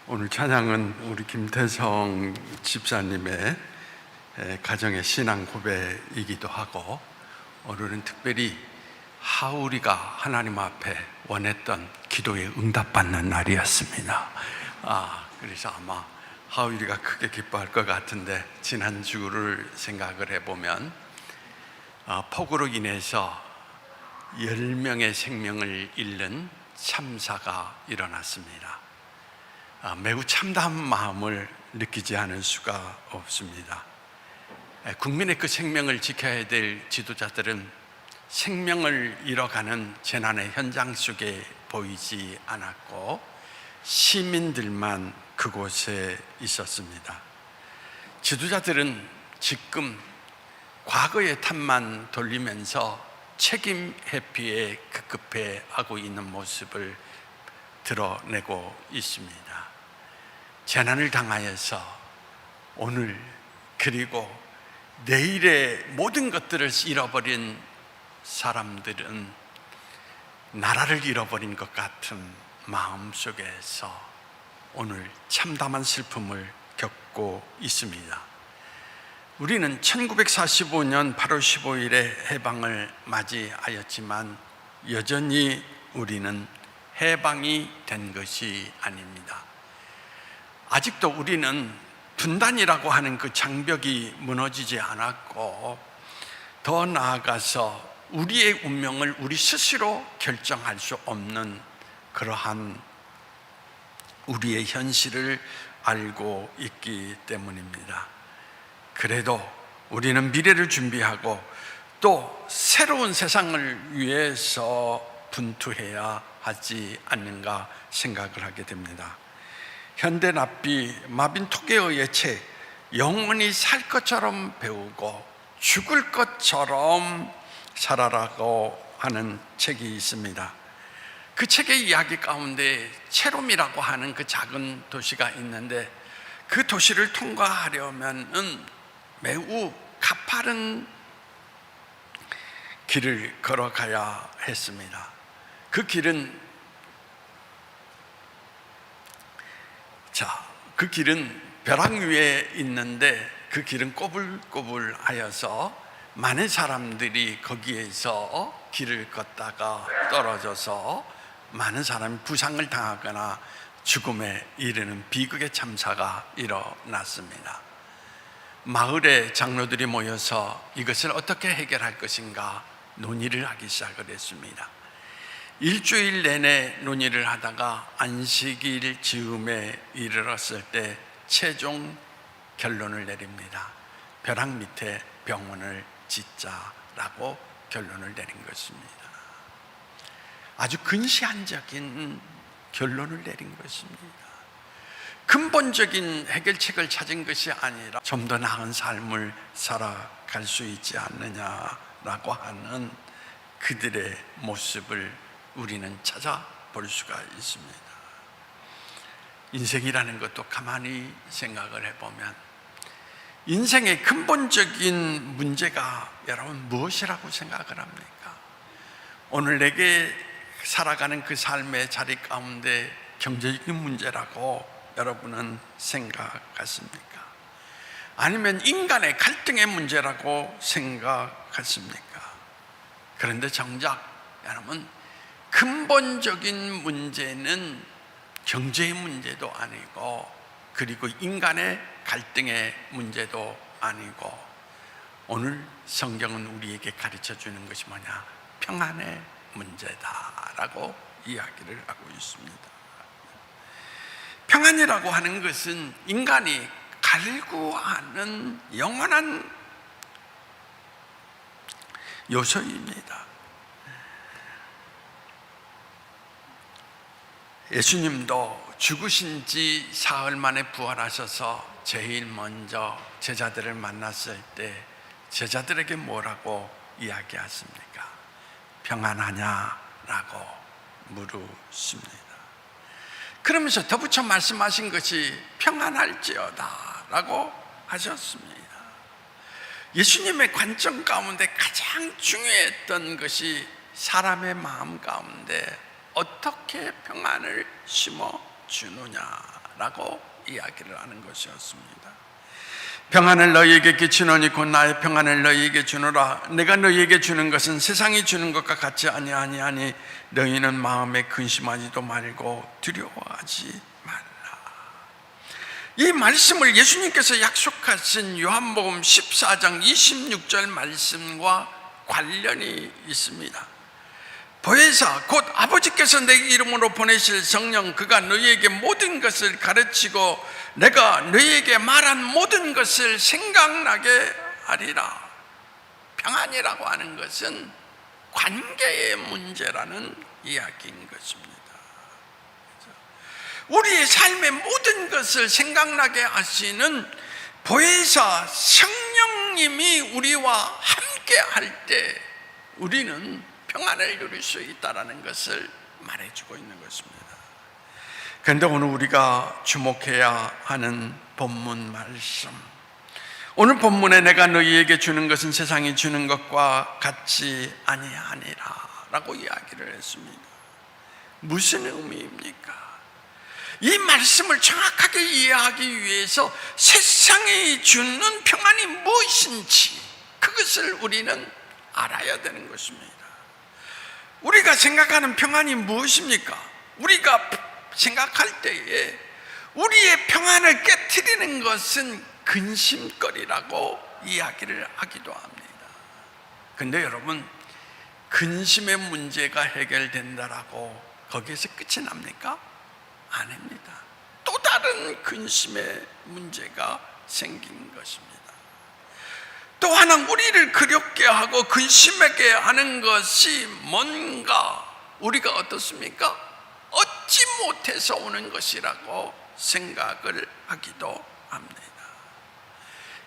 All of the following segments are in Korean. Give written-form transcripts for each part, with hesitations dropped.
오늘 찬양은 우리 김태성 집사님의 가정의 신앙 고백이기도 하고, 오늘은 특별히 하울이가 하나님 앞에 원했던 기도에 응답받는 날이었습니다. 그래서 아마 하울이가 크게 기뻐할 것 같은데, 지난주를 생각을 해보면 폭우로 인해서 10명의 생명을 잃는 참사가 일어났습니다. 매우 참담한 마음을 느끼지 않을 수가 없습니다. 국민의 그 생명을 지켜야 될 지도자들은 생명을 잃어가는 재난의 현장 속에 보이지 않았고, 시민들만 그곳에 있었습니다. 지도자들은 지금 과거의 탓만 돌리면서 책임 회피에 급급해하고 있는 모습을 드러내고 있습니다. 재난을 당하여서 오늘 그리고 내일의 모든 것들을 잃어버린 사람들은 나라를 잃어버린 것 같은 마음 속에서 오늘 참담한 슬픔을 겪고 있습니다. 우리는 1945년 8월 15일에 해방을 맞이하였지만 여전히 우리는 해방이 된 것이 아닙니다. 아직도 우리는 분단이라고 하는 그 장벽이 무너지지 않았고, 더 나아가서 우리의 운명을 우리 스스로 결정할 수 없는 그러한 우리의 현실을 알고 있기 때문입니다. 그래도 우리는 미래를 준비하고 또 새로운 세상을 위해서 분투해야 하지 않는가 생각을 하게 됩니다. 현대 납비 마빈 토케어의 책 영원히 살 것처럼 배우고 죽을 것처럼 살아라고 하는 책이 있습니다. 그 책의 이야기 가운데 체롬이라고 하는 그 작은 도시가 있는데, 그 도시를 통과하려면 매우 가파른 길을 걸어가야 했습니다. 그 길은 벼랑 위에 있는데, 그 길은 꼬불꼬불하여서 많은 사람들이 거기에서 길을 걷다가 떨어져서 많은 사람이 부상을 당하거나 죽음에 이르는 비극의 참사가 일어났습니다. 마을의 장로들이 모여서 이것을 어떻게 해결할 것인가 논의를 하기 시작을 했습니다. 일주일 내내 논의를 하다가 안식일 즈음에 이르렀을 때 최종 결론을 내립니다. 벼랑 밑에 병원을 짓자라고 결론을 내린 것입니다. 아주 근시안적인 결론을 내린 것입니다. 근본적인 해결책을 찾은 것이 아니라 좀 더 나은 삶을 살아갈 수 있지 않느냐라고 하는 그들의 모습을 우리는 찾아볼 수가 있습니다. 인생이라는 것도 가만히 생각을 해보면 인생의 근본적인 문제가 여러분 무엇이라고 생각을 합니까? 오늘 내게 살아가는 그 삶의 자리 가운데 경제적인 문제라고 여러분은 생각하십니까? 아니면 인간의 갈등의 문제라고 생각하십니까? 그런데 정작 여러분, 근본적인 문제는 경제의 문제도 아니고, 그리고 인간의 갈등의 문제도 아니고, 오늘 성경은 우리에게 가르쳐 주는 것이 뭐냐? 평안의 문제다라고 이야기를 하고 있습니다. 평안이라고 하는 것은 인간이 갈구하는 영원한 요소입니다. 예수님도 죽으신 지 사흘 만에 부활하셔서 제일 먼저 제자들을 만났을 때 제자들에게 뭐라고 이야기하십니까? 평안하냐라고 물으십니다. 그러면서 덧붙여 말씀하신 것이 평안할지어다 라고 하셨습니다. 예수님의 관점 가운데 가장 중요했던 것이 사람의 마음 가운데 어떻게 평안을 심어주느냐 라고 이야기를 하는 것이었습니다. 평안을 너희에게 끼치노니 곧 나의 평안을 너희에게 주노라. 내가 너희에게 주는 것은 세상이 주는 것과 같지 아니하니 너희는 마음에 근심하지도 말고 두려워하지 말라. 이 말씀을 예수님께서 약속하신 요한복음 14장 26절 말씀과 관련이 있습니다. 보혜사 곧 아버지께서 내 이름으로 보내실 성령, 그가 너희에게 모든 것을 가르치고 내가 너희에게 말한 모든 것을 생각나게 하리라. 평안이라고 하는 것은 관계의 문제라는 이야기인 것입니다. 우리의 삶의 모든 것을 생각나게 하시는 보혜사 성령님이 우리와 함께 할 때 우리는 평안을 누릴 수 있다는 것을 말해주고 있는 것입니다. 그런데 오늘 우리가 주목해야 하는 본문 말씀, 오늘 본문에 내가 너희에게 주는 것은 세상이 주는 것과 같지 아니하니라 라고 이야기를 했습니다. 무슨 의미입니까? 이 말씀을 정확하게 이해하기 위해서 세상이 주는 평안이 무엇인지 그것을 우리는 알아야 되는 것입니다. 우리가 생각하는 평안이 무엇입니까? 우리가 생각할 때에 우리의 평안을 깨트리는 것은 근심거리라고 이야기를 하기도 합니다. 그런데 여러분, 근심의 문제가 해결된다라고 거기에서 끝이 납니까? 아닙니다. 또 다른 근심의 문제가 생긴 것입니다. 또 하나 우리를 그렵게 하고 근심하게 하는 것이 뭔가 우리가 어떻습니까? 얻지 못해서 오는 것이라고 생각을 하기도 합니다.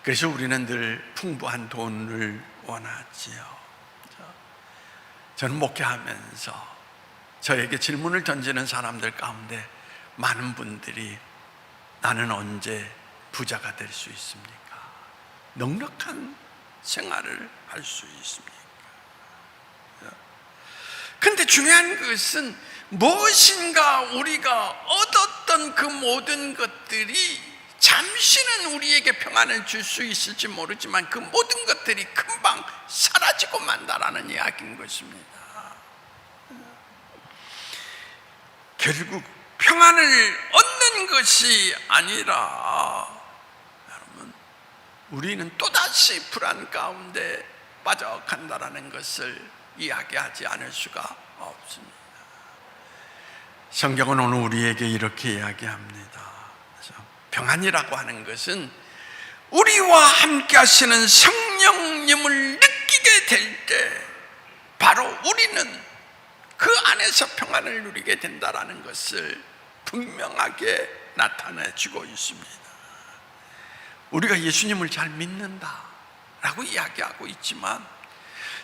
그래서 우리는 늘 풍부한 돈을 원하지요. 저는 목회하면서 저에게 질문을 던지는 사람들 가운데 많은 분들이 나는 언제 부자가 될 수 있습니까? 넉넉한 생활을 할 수 있습니까? 그런데 중요한 것은 무엇인가 우리가 얻었던 그 모든 것들이 잠시는 우리에게 평안을 줄 수 있을지 모르지만 그 모든 것들이 금방 사라지고 만다라는 이야기인 것입니다. 결국 평안을 얻는 것이 아니라 여러분, 우리는 또다시 불안 가운데 빠져간다라는 것을 이야기하지 않을 수가 없습니다. 성경은 오늘 우리에게 이렇게 이야기합니다. 평안이라고 하는 것은 우리와 함께 하시는 성령님을 느끼게 될 때 바로 우리는 그 안에서 평안을 누리게 된다는 것을 분명하게 나타내주고 있습니다. 우리가 예수님을 잘 믿는다라고 이야기하고 있지만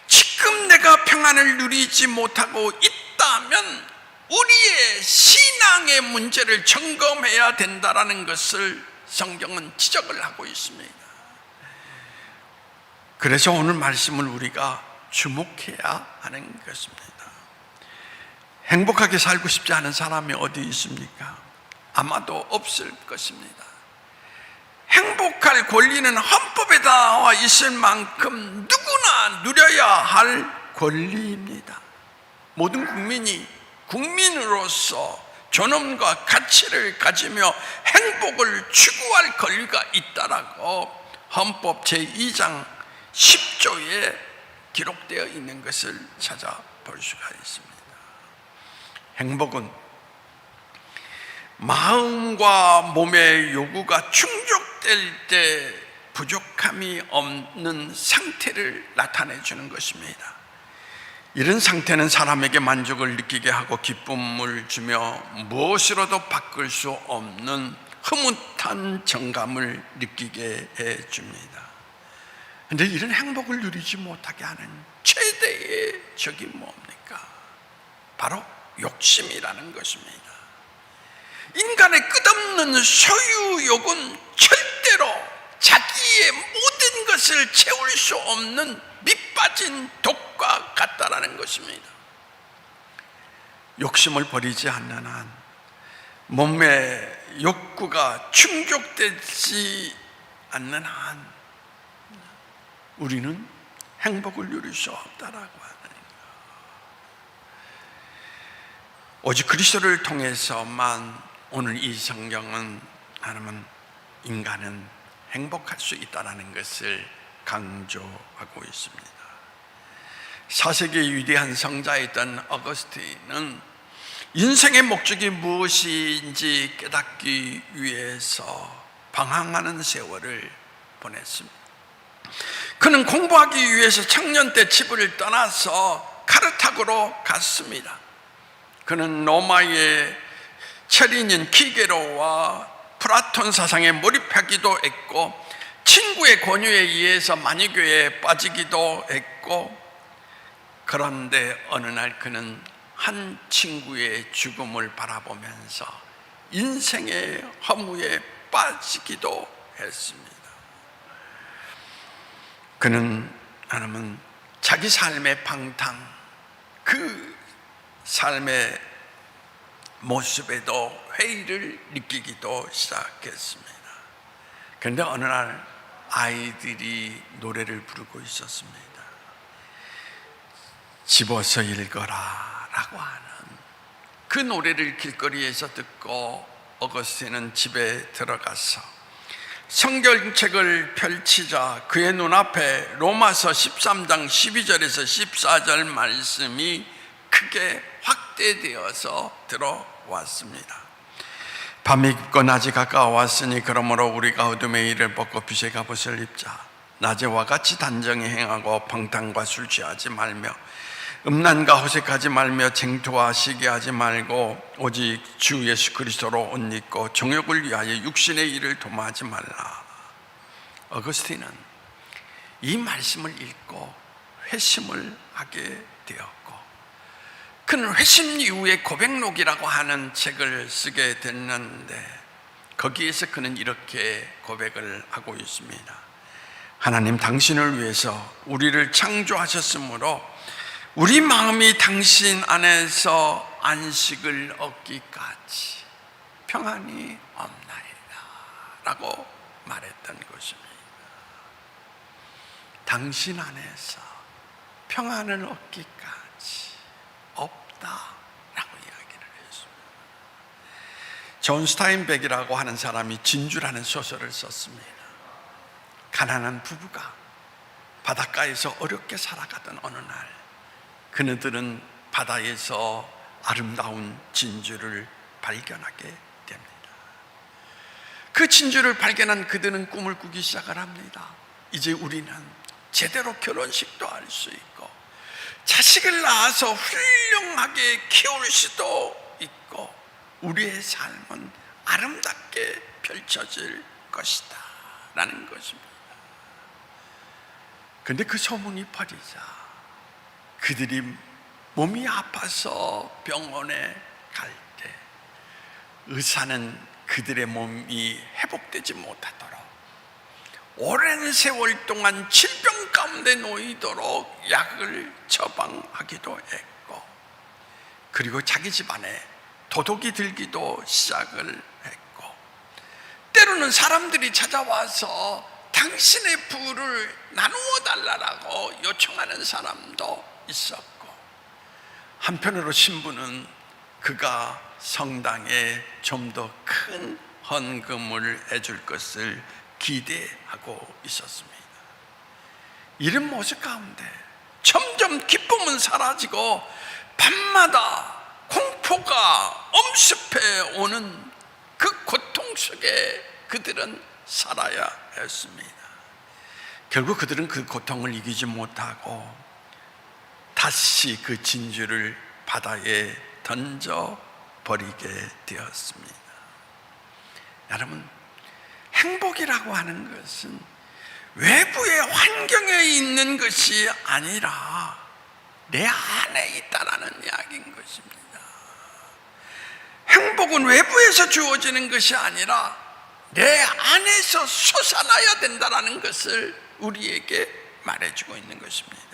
지금 내가 평안을 누리지 못하고 있다면 우리의 신앙의 문제를 점검해야 된다는 것을 성경은 지적을 하고 있습니다. 그래서 오늘 말씀을 우리가 주목해야 하는 것입니다. 행복하게 살고 싶지 않은 사람이 어디 있습니까? 아마도 없을 것입니다. 행복할 권리는 헌법에 나와 있을 만큼 누구나 누려야 할 권리입니다. 모든 국민이 국민으로서 존엄과 가치를 가지며 행복을 추구할 권리가 있다라고 헌법 제2장 10조에 기록되어 있는 것을 찾아볼 수가 있습니다. 행복은 마음과 몸의 요구가 충족될 때 부족함이 없는 상태를 나타내 주는 것입니다. 이런 상태는 사람에게 만족을 느끼게 하고 기쁨을 주며 무엇으로도 바꿀 수 없는 흐뭇한 정감을 느끼게 해줍니다. 그런데 이런 행복을 누리지 못하게 하는 최대의 적이 뭡니까? 바로 욕심이라는 것입니다. 인간의 끝없는 소유욕은 절대로 자기의 모든 것을 채울 수 없는 밑빠진 독과 같다라는 것입니다. 욕심을 버리지 않는 한 몸의 욕구가 충족되지 않는 한 우리는 행복을 누릴 수 없다라고 하는 거예요. 오직 그리스도를 통해서만 오늘 이 성경은 하나님은 인간은 행복할 수 있다는 것을 강조하고 있습니다. 4세기의 위대한 성자였던 어거스틴은 인생의 목적이 무엇인지 깨닫기 위해서 방황하는 세월을 보냈습니다. 그는 공부하기 위해서 청년 때 집을 떠나서 카르타고로 갔습니다. 그는 로마의 철인인 키게로와 플라톤 사상에 몰입하기도 했고 친구의 권유에 의해서 마니교에 빠지기도 했고, 그런데 어느 날 그는 한 친구의 죽음을 바라보면서 인생의 허무에 빠지기도 했습니다. 그는 하나님은 자기 삶의 방탕, 그 삶의 모습에도 회의를 느끼기도 시작했습니다. 그런데 어느 날 아이들이 노래를 부르고 있었습니다. 집어서 읽어라 라고 하는 그 노래를 길거리에서 듣고 어거스틴은 집에 들어가서 성경책을 펼치자 그의 눈앞에 로마서 13장 12절에서 14절 말씀이 크게 확대되어서 들어왔습니다. 밤이 깊고 낮이 가까워왔으니 그러므로 우리가 어둠의 일을 벗고 빛의 갑옷을 입자. 낮에와 같이 단정히 행하고 방탕과 술 취하지 말며 음란과 호색하지 말며 쟁투와 시기하지 말고 오직 주 예수 그리스도로 옷 입고 정욕을 위하여 육신의 일을 도모하지 말라. 어거스틴은 이 말씀을 읽고 회심을 하게 되었고, 그는 회심 이후에 고백록이라고 하는 책을 쓰게 됐는데 거기에서 그는 이렇게 고백을 하고 있습니다. 하나님, 당신을 위해서 우리를 창조하셨으므로 우리 마음이 당신 안에서 안식을 얻기까지 평안이 없나이다 라고 말했던 것입니다. 당신 안에서 평안을 얻기까지 없다라고 이야기를 했습니다. 존 스타인백이라고 하는 사람이 진주라는 소설을 썼습니다. 가난한 부부가 바닷가에서 어렵게 살아가던 어느 날 그네들은 바다에서 아름다운 진주를 발견하게 됩니다. 그 진주를 발견한 그들은 꿈을 꾸기 시작을 합니다. 이제 우리는 제대로 결혼식도 할 수 있고 자식을 낳아서 훌륭하게 키울 수도 있고 우리의 삶은 아름답게 펼쳐질 것이다 라는 것입니다. 그런데 그 소문이 퍼지자 그들이 몸이 아파서 병원에 갈 때 의사는 그들의 몸이 회복되지 못하도록 오랜 세월 동안 질병 가운데 놓이도록 약을 처방하기도 했고, 그리고 자기 집안에 도둑이 들기도 시작을 했고, 때로는 사람들이 찾아와서 당신의 부를 나누어 달라고 요청하는 사람도 있었고, 한편으로 신부는 그가 성당에 좀 더 큰 헌금을 해줄 것을 기대하고 있었습니다. 이런 모습 가운데 점점 기쁨은 사라지고 밤마다 공포가 엄습해 오는 그 고통 속에 그들은 살아야 했습니다. 결국 그들은 그 고통을 이기지 못하고 다시 그 진주를 바다에 던져버리게 되었습니다. 여러분, 행복이라고 하는 것은 외부의 환경에 있는 것이 아니라 내 안에 있다라는 이야기인 것입니다. 행복은 외부에서 주어지는 것이 아니라 내 안에서 솟아나야 된다라는 것을 우리에게 말해주고 있는 것입니다.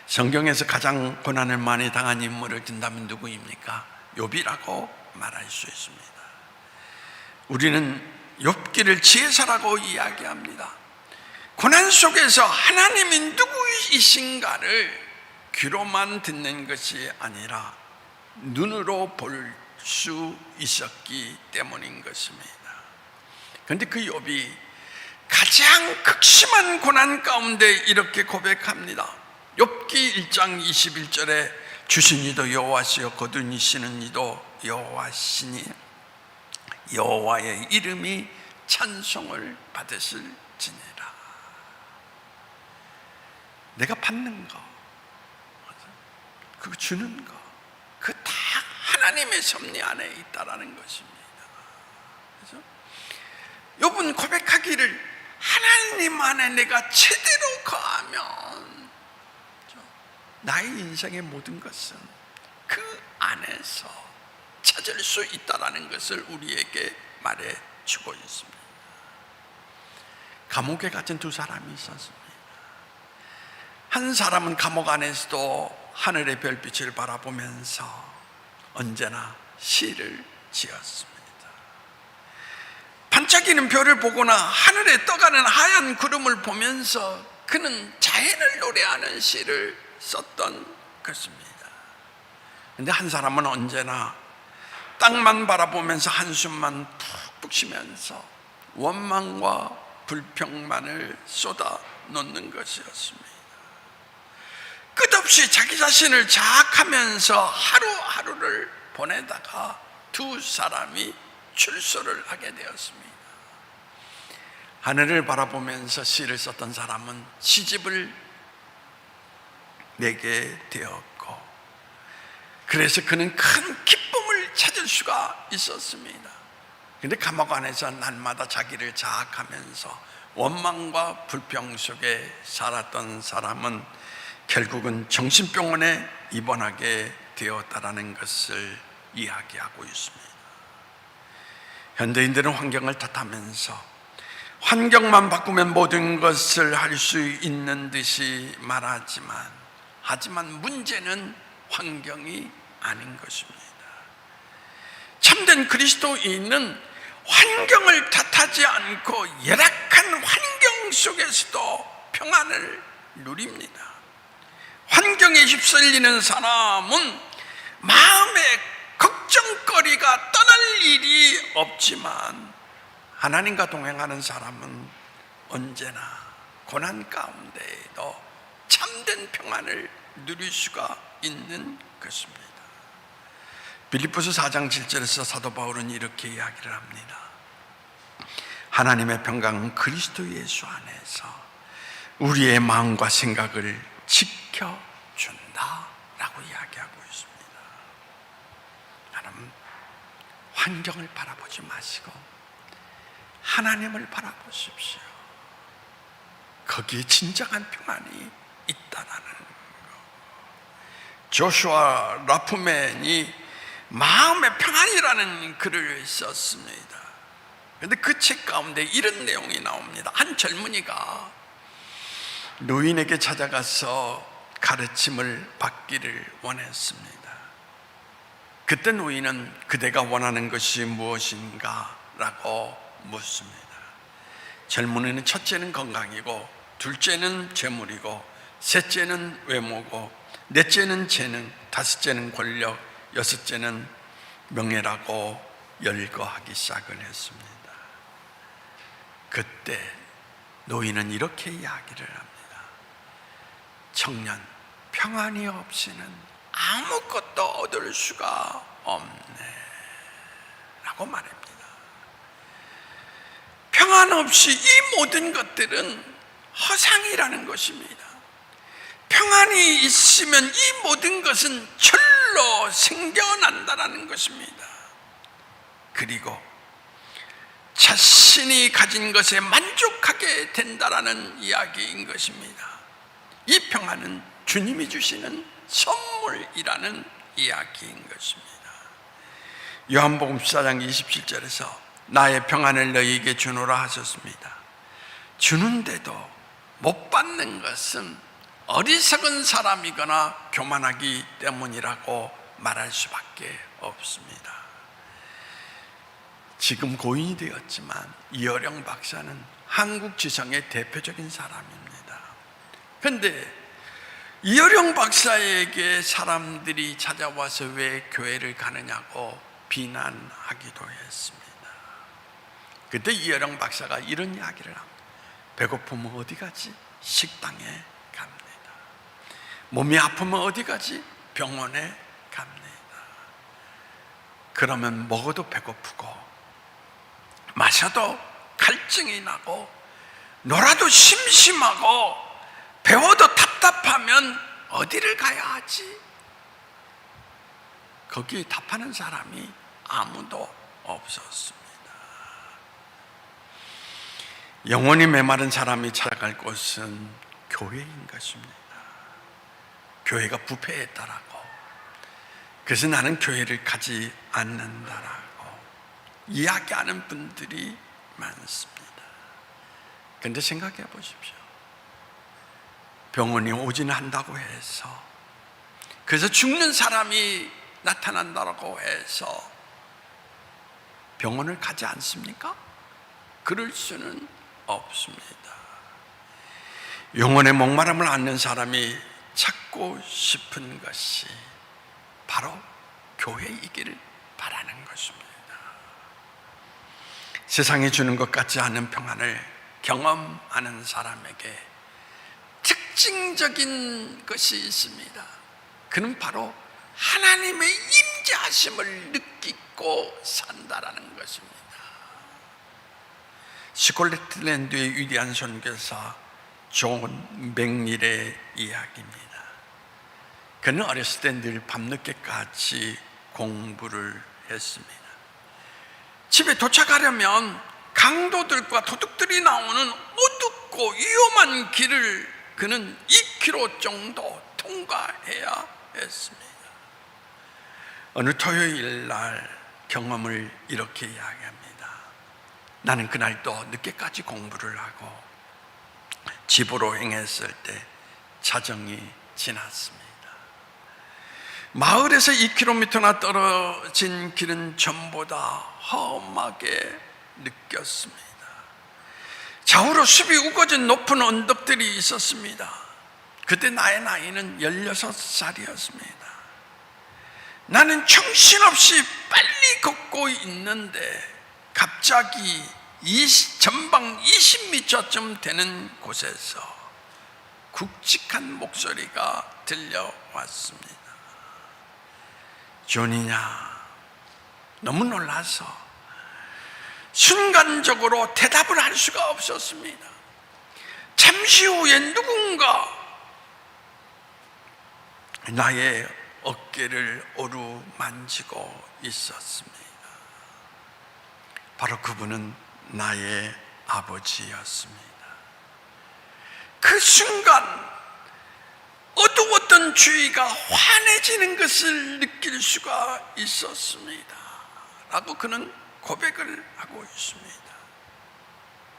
성경에서 가장 고난을 많이 당한 인물을 든다면 누구입니까? 욥이라고 말할 수 있습니다. 우리는 욥기를 지혜서라고 이야기합니다. 고난 속에서 하나님이 누구이신가를 귀로만 듣는 것이 아니라 눈으로 볼 수 있었기 때문인 것입니다. 그런데 그 욥이 가장 극심한 고난 가운데 이렇게 고백합니다. 욥기 1장 21절에 주신 이도 여호와시요 거둔 이시는 이도 여호와시니 여호와의 이름이 찬송을 받으실지니라. 내가 받는 거, 그 주는 거, 그 다 하나님의 섭리 안에 있다라는 것입니다. 그래서 욥은 고백하기를 하나님 안에 내가 제대로 거하면 나의 인생의 모든 것은 그 안에서 찾을 수 있다라는 것을 우리에게 말해주고 있습니다. 감옥에 갇힌 두 사람이 있었습니다. 한 사람은 감옥 안에서도 하늘의 별빛을 바라보면서 언제나 시를 지었습니다. 반짝이는 별을 보거나 하늘에 떠가는 하얀 구름을 보면서 그는 자연을 노래하는 시를 썼던 것입니다. 그런데 한 사람은 언제나 땅만 바라보면서 한숨만 푹푹 쉬면서 원망과 불평만을 쏟아 놓는 것이었습니다. 끝없이 자기 자신을 자학하면서 하루하루를 보내다가 두 사람이 출소를 하게 되었습니다. 하늘을 바라보면서 시를 썼던 사람은 시집을 내게 되었고, 그래서 그는 큰 기쁨을 찾을 수가 있었습니다. 그런데 감옥 안에서 날마다 자기를 자학하면서 원망과 불평 속에 살았던 사람은 결국은 정신병원에 입원하게 되었다라는 것을 이야기하고 있습니다. 현대인들은 환경을 탓하면서 환경만 바꾸면 모든 것을 할 수 있는 듯이 말하지만, 하지만 문제는 환경이 아닌 것입니다. 참된 그리스도인은 환경을 탓하지 않고 열악한 환경 속에서도 평안을 누립니다. 환경에 휩쓸리는 사람은 마음에 걱정거리가 떠날 일이 없지만, 하나님과 동행하는 사람은 언제나 고난 가운데에도 참된 평안을 누릴 수가 있는 것입니다. 빌립보서 4장 7절에서 사도 바울은 이렇게 이야기를 합니다. 하나님의 평강은 그리스도 예수 안에서 우리의 마음과 생각을 지켜준다 라고 이야기하고 있습니다. 여러분, 환경을 바라보지 마시고 하나님을 바라보십시오. 거기에 진정한 평안이 있다라는 거. 조슈아 라프맨이 마음의 평안이라는 글을 썼습니다. 그런데 그 책 가운데 이런 내용이 나옵니다. 한 젊은이가 노인에게 찾아가서 가르침을 받기를 원했습니다. 그때 노인은 그대가 원하는 것이 무엇인가? 라고 묻습니다. 젊은이는 첫째는 건강이고, 둘째는 재물이고, 셋째는 외모고, 넷째는 재능, 다섯째는 권력, 여섯째는 명예라고 열거하기 시작을 했습니다. 그때 노인은 이렇게 이야기를 합니다. 청년, 평안이 없이는 아무것도 얻을 수가 없네 라고 말합니다. 평안 없이 이 모든 것들은 허상이라는 것입니다. 평안이 있으면 이 모든 것은 철로 생겨난다는 것입니다. 그리고 자신이 가진 것에 만족하게 된다라는 이야기인 것입니다. 이 평안은 주님이 주시는 선물이라는 이야기인 것입니다. 요한복음 14장 27절에서 나의 평안을 너희에게 주노라 하셨습니다. 주는데도 못 받는 것은 어리석은 사람이거나 교만하기 때문이라고 말할 수밖에 없습니다. 지금 고인이 되었지만 이어령 박사는 한국 지성의 대표적인 사람입니다. 그런데 이어령 박사에게 사람들이 찾아와서 왜 교회를 가느냐고 비난하기도 했습니다. 그때 이어령 박사가 이런 이야기를 합니다. 배고프면 어디 가지? 식당에 갑니다. 몸이 아프면 어디 가지? 병원에 갑니다. 그러면 먹어도 배고프고 마셔도 갈증이 나고 놀아도 심심하고 배워도 답답하면 어디를 가야 하지? 거기에 답하는 사람이 아무도 없었습니다. 영혼이 메마른 사람이 찾아갈 곳은 교회인 것입니다. 교회가 부패했다라고, 그래서 나는 교회를 가지 않는다라고 이야기하는 분들이 많습니다. 그런데 생각해 보십시오. 병원이 오지는 한다고 해서, 그래서 죽는 사람이 나타난다고 해서 병원을 가지 않습니까? 그럴 수는 없습니다. 영혼의 목마름을 앓는 사람이 찾고 싶은 것이 바로 교회이기를 바라는 것입니다. 세상이 주는 것 같지 않은 평안을 경험하는 사람에게 특징적인 것이 있습니다. 그는 바로 하나님의 임재하심을 느끼고 산다라는 것입니다. 스콜틀랜드의 위대한 선교사 존 맥닐의 이야기입니다. 그는 어렸을 때 늘 밤늦게까지 공부를 했습니다. 집에 도착하려면 강도들과 도둑들이 나오는 어둡고 위험한 길을 그는 2km 정도 통과해야 했습니다. 어느 토요일 날 경험을 이렇게 이야기합니다. 나는 그날도 늦게까지 공부를 하고 집으로 행했을 때 자정이 지났습니다. 마을에서 2km나 떨어진 길은 전보다 험하게 느꼈습니다. 좌우로 숲이 우거진 높은 언덕들이 있었습니다. 그때 나의 나이는 16살이었습니다. 나는 정신없이 빨리 걷고 있는데 갑자기 전방 20m쯤 되는 곳에서 굵직한 목소리가 들려왔습니다. 존이냐? 너무 놀라서 순간적으로 대답을 할 수가 없었습니다. 잠시 후에 누군가 나의 어깨를 어루만지고 있었습니다. 바로 그분은 나의 아버지였습니다. 그 순간 어두웠던 주위가 환해지는 것을 느낄 수가 있었습니다. 라고 그는 고백을 하고 있습니다.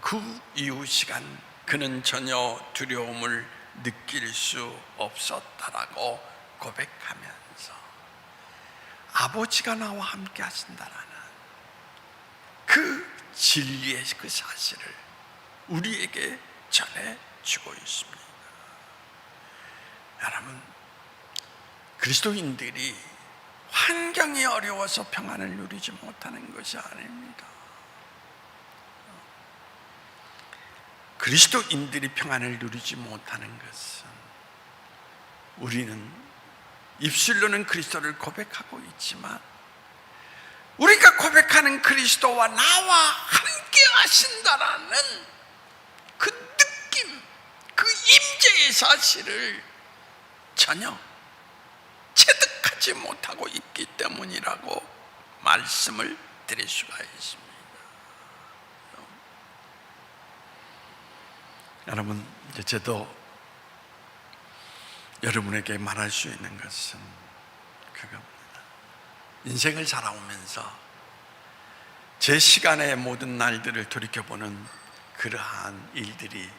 그 이후 시간 그는 전혀 두려움을 느낄 수 없었다라고 고백하면서 아버지가 나와 함께 하신다라는 그 진리의 그 사실을 우리에게 전해주고 있습니다. 여러분, 그리스도인들이 환경이 어려워서 평안을 누리지 못하는 것이 아닙니다. 그리스도인들이 평안을 누리지 못하는 것은 우리는 입술로는 그리스도를 고백하고 있지만 우리가 고백하는 그리스도와 나와 함께 하신다라는 그 느낌, 그 임재의 사실을 전혀 체득하지 못하고 있기 때문이라고 말씀을 드릴 수가 있습니다. 여러분, 이제 저도 여러분에게 말할 수 있는 것은 그겁니다. 인생을 살아오면서 제 시간의 모든 날들을 돌이켜보는 그러한 일들이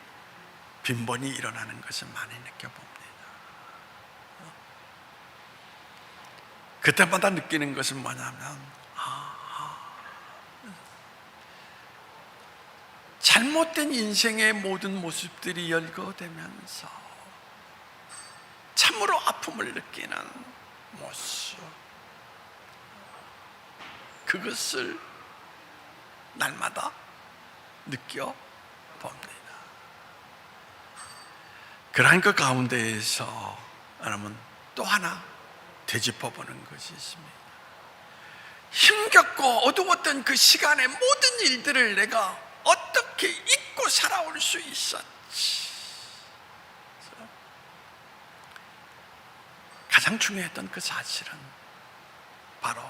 빈번히 일어나는 것을 많이 느껴봅니다. 그때마다 느끼는 것은 뭐냐면 잘못된 인생의 모든 모습들이 열거되면서 참으로 아픔을 느끼는 모습, 그것을 날마다 느껴봅니다. 그러한 그 가운데에서 여러분 또 하나 되짚어보는 것이 있습니다. 힘겹고 어두웠던 그 시간의 모든 일들을 내가 어떻게 잊고 살아올 수 있었지? 가장 중요했던 그 사실은 바로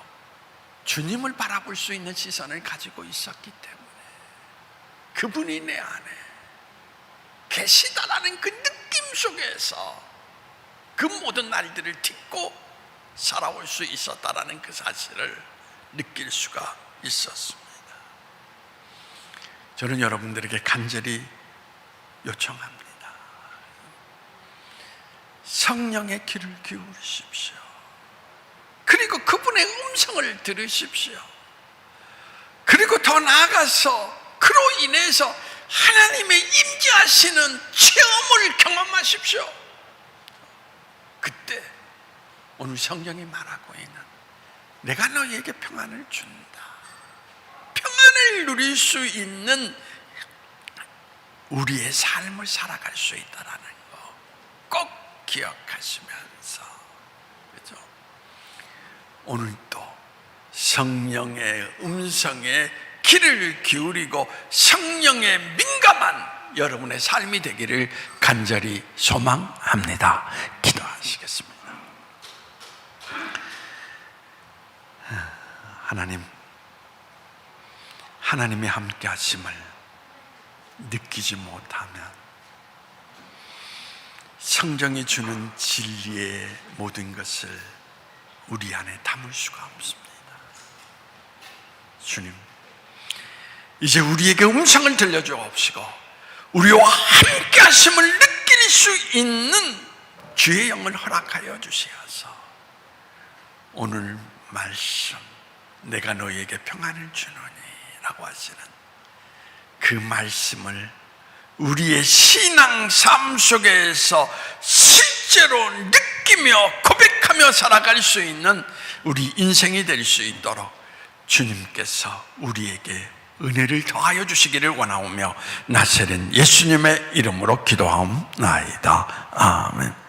주님을 바라볼 수 있는 시선을 가지고 있었기 때문에 그분이 내 안에 계시다라는 그 느낌 속에서 그 모든 날들을 딛고 살아올 수 있었다라는 그 사실을 느낄 수가 있었습니다. 저는 여러분들에게 간절히 요청합니다. 성령의 귀를 기울이십시오. 그리고 그분의 음성을 들으십시오. 그리고 더 나아가서 그로 인해서 하나님의 임재하시는 체험을 경험하십시오. 그때 오늘 성경이 말하고 있는 내가 너희에게 평안을 준다, 평안을 누릴 수 있는 우리의 삶을 살아갈 수 있다라는 거 꼭 기억하시면서, 그렇죠? 오늘도 성령의 음성에 귀를 기울이고 성령에 민감한 여러분의 삶이 되기를 간절히 소망합니다. 기도하시겠습니다. 하나님의 함께 하심을 느끼지 못하면 성경이 주는 진리의 모든 것을 우리 안에 담을 수가 없습니다. 주님, 이제 우리에게 음성을 들려주옵시고 우리와 함께 하심을 느낄 수 있는 주의 영을 허락하여 주시어서 오늘 말씀, 내가 너희에게 평안을 주노니 라고 하시는 그 말씀을 우리의 신앙 삶 속에서 실제로 느끼며 고백하며 살아갈 수 있는 우리 인생이 될 수 있도록 주님께서 우리에게 은혜를 더하여 주시기를 원하오며 나사렛 예수님의 이름으로 기도하옵나이다. 아멘.